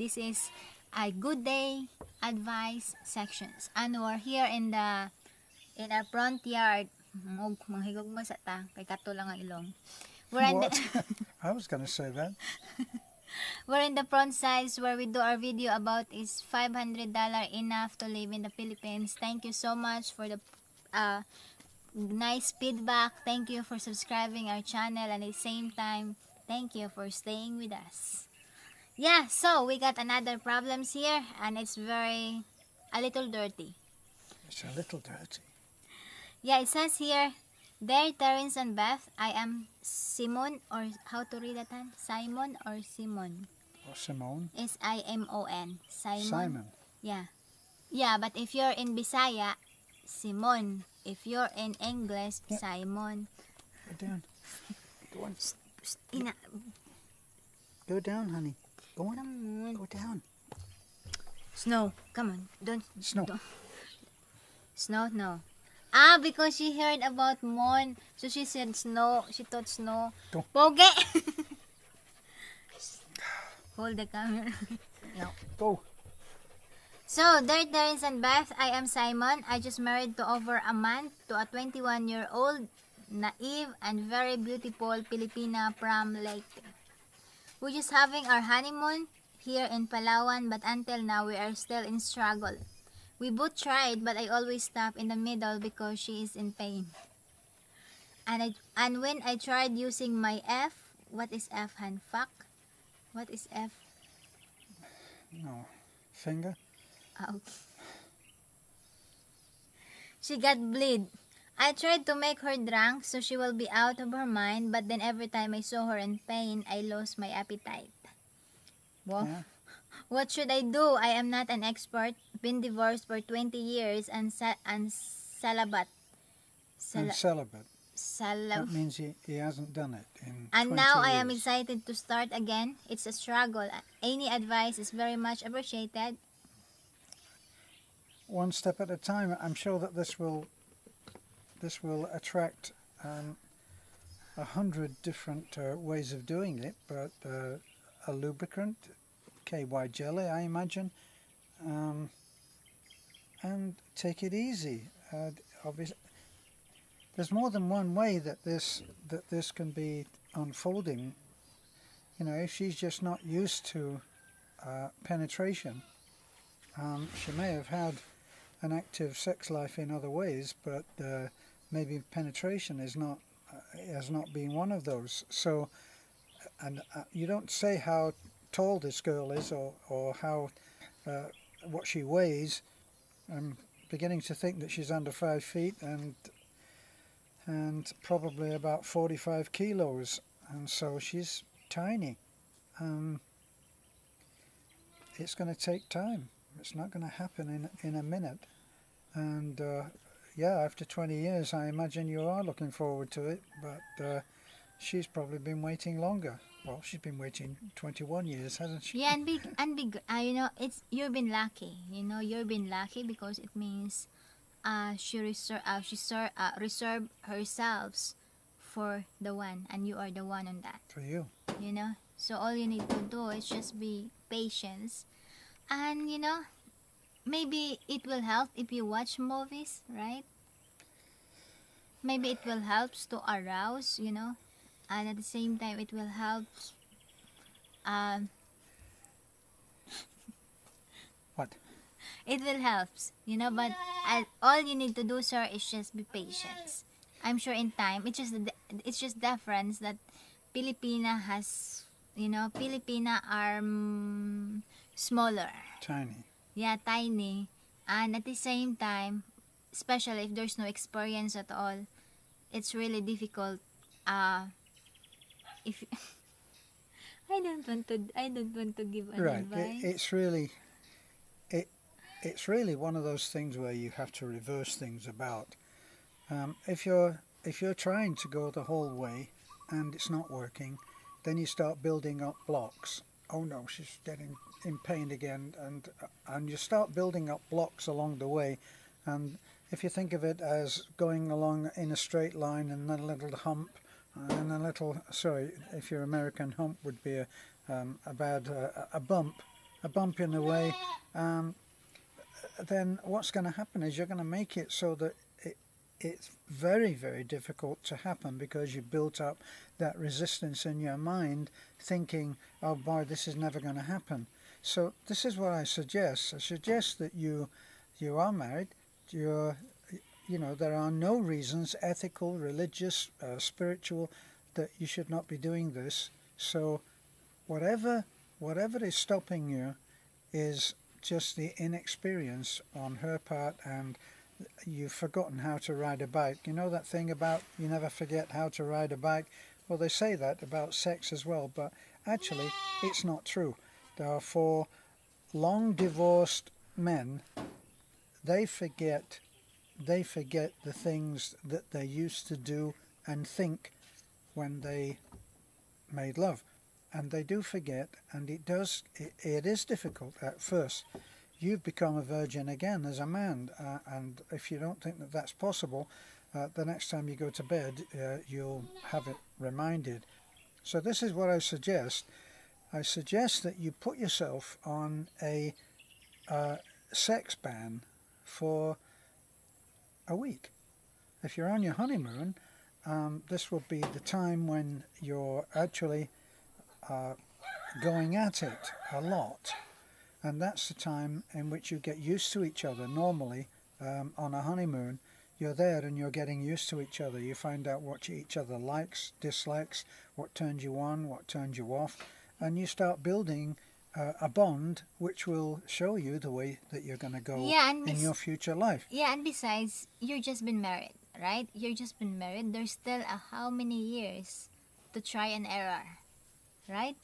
This is a good day advice sections. And we're here in our front yard. Manghigog mo sa ta. Kay kato lang ang ilong. We're in What? the, I was going to say that. we're in the front sides where we do our video about is $500 enough to live in the Philippines. Thank you so much for the nice feedback. Thank you for subscribing our channel, and at the same time, thank you for staying with us. Yeah, so we got another problems here, and it's a little dirty. It's a little dirty. Yeah, it says here, Dear Terence and Beth, I am Simon, or how to read that? Simon or Simon? Or Simone. Simon. Simon. Yeah. Yeah, but if you're in Bisaya, Simon. If you're in English, Yeah. Simon. Go down. Go on. Ina. Go down, honey. Go on. Come on. Go down. Snow. Come on. Don't. Snow. Don't. Snow, no. Because she heard about Mon. So she said snow. She thought snow. Go. Poge! Hold the camera. Now, go. So, dear Terence and Beth, I am Simon. I just married to over a month to a 21-year-old, naive, and very beautiful Filipina from Leyte. We're just having our honeymoon here in Palawan, but until now, we are still in struggle. We both tried, but I always stop in the middle because she is in pain. And when I tried using my F, what is F, Han? Fuck? What is F? No. Finger. Out. She got bleed. I tried to make her drunk so she will be out of her mind, but then every time I saw her in pain, I lost my appetite. Well, Yeah. what should I do? I am not an expert. Been divorced for 20 years and celibate. And celibate. That Salab. means he hasn't done it in And 20 now I years. am excited to start again. It's a struggle. Any advice is very much appreciated. One step at a time. I'm sure that this will attract 100 different ways of doing it, but a lubricant, KY jelly, I imagine, and take it easy. Obviously, there's more than one way that this can be unfolding. You know, if she's just not used to penetration, she may have had an active sex life in other ways, but maybe penetration is not has not been one of those. So, and you don't say how tall this girl is or how what she weighs. I'm beginning to think that she's under 5 feet and probably about 45 kilos, and so she's tiny. It's going to take time. It's not going to happen in a minute. And yeah, after 20 years, I imagine you are looking forward to it, but she's probably been waiting longer. Well, she's been waiting 21 years, hasn't she? Yeah, you know, you've been lucky. You know, you've been lucky because it means she reserved herself for the one, and you are the one on that. For you. You know, so all you need to do is just be patient, and you know, maybe it will help if you watch movies, right? Maybe it will help to arouse, you know, and at the same time it will help. What? It will help, you know, but all you need to do, sir, is just be patient. I'm sure in time, it's just difference that Filipina has, you know, Filipina are smaller. Tiny. Yeah, tiny. And at the same time, especially if there's no experience at all, it's really difficult. If I don't want to give an Right. advice. It's really one of those things where you have to reverse things about. If you're trying to go the whole way and it's not working, then you start building up blocks. Oh no, she's getting in pain again, and you start building up blocks along the way. And if you think of it as going along in a straight line and then a little hump and a little, sorry, if you're American, hump would be a bump. a bump in the way, then what's going to happen is you're going to make it so that it's very, very difficult to happen because you built up that resistance in your mind thinking, oh boy, this is never going to happen. So this is what I suggest. I suggest that you are married. You're, there are no reasons, ethical, religious, spiritual, that you should not be doing this. So whatever is stopping you is just the inexperience on her part, and you've forgotten how to ride a bike. You know that thing about you never forget how to ride a bike? Well, they say that about sex as well, but actually it's not true. For long divorced men, they forget the things that they used to do and think when they made love. And they do forget, and it is difficult at first. You've become a virgin again as a man, and if you don't think that that's possible, the next time you go to bed, you'll have it reminded. So this is what I suggest. I suggest that you put yourself on a sex ban for a week. If you're on your honeymoon, this will be the time when you're actually going at it a lot, and that's the time in which you get used to each other. Normally, on a honeymoon, you're there and you're getting used to each other. You find out what each other likes, dislikes, what turns you on, what turns you off, and you start building a bond which will show you the way that you're going to go in your future life. Yeah, and besides, you've just been married, right? You've just been married. There's still how many years to try and error, right?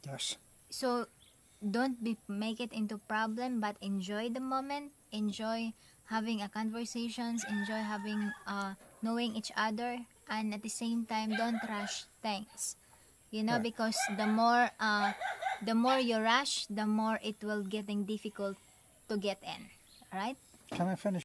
Yes. So don't make it into problem, but enjoy the moment. Enjoy having a conversations. Enjoy having knowing each other, and at the same time, don't rush things. Right. Because the more you rush, the more it will getting difficult to get in, right? Can I finish